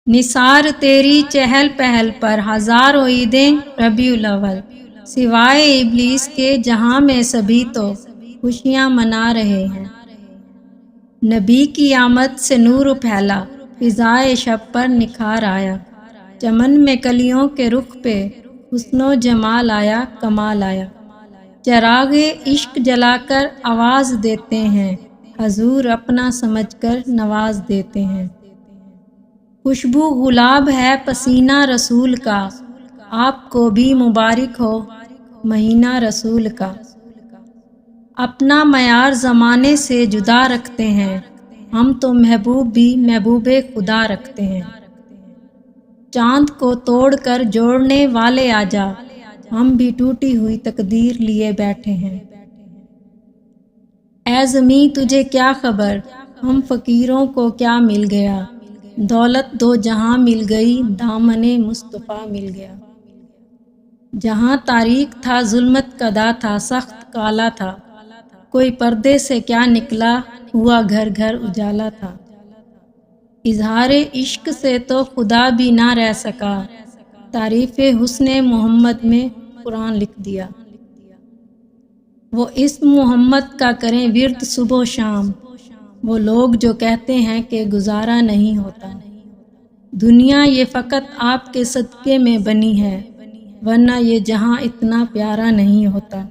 نثار تیری چہل پہل پر ہزاروں عیدیں ربیع الاول، سوائے ابلیس کے جہاں میں سبھی تو خوشیاں منا رہے ہیں۔ نبی کی آمد سے نور پھیلا، فضائے شب پر نکھار آیا، چمن میں کلیوں کے رخ پہ حسن و جمال آیا، کمال آیا۔ چراغ عشق جلا کر آواز دیتے ہیں، حضور اپنا سمجھ کر نواز دیتے ہیں۔ خوشبو گلاب ہے پسینہ رسول کا، آپ کو بھی مبارک ہو مہینہ رسول کا۔ اپنا معیار زمانے سے جدا رکھتے ہیں، ہم تو محبوب بھی محبوب خدا رکھتے ہیں۔ چاند کو توڑ کر جوڑنے والے آجا، ہم بھی ٹوٹی ہوئی تقدیر لیے بیٹھے ہیں۔ اے زمیں تجھے کیا خبر، ہم فقیروں کو کیا مل گیا، دولت دو جہاں مل گئی، دامن مصطفیٰ مل گیا۔ جہاں تاریک تھا ظلمت کدا تھا، سخت کالا تھا، کوئی پردے سے کیا نکلا، ہوا گھر گھر اجالا تھا۔ اظہار عشق سے تو خدا بھی نہ رہ سکا، تعریف حسن محمد میں قرآن لکھ دیا۔ وہ اسم محمد کا کریں ورد صبح و شام، وہ لوگ جو کہتے ہیں کہ گزارا نہیں ہوتا۔ دنیا یہ فقط آپ کے صدقے میں بنی ہے، ورنہ یہ جہاں اتنا پیارا نہیں ہوتا۔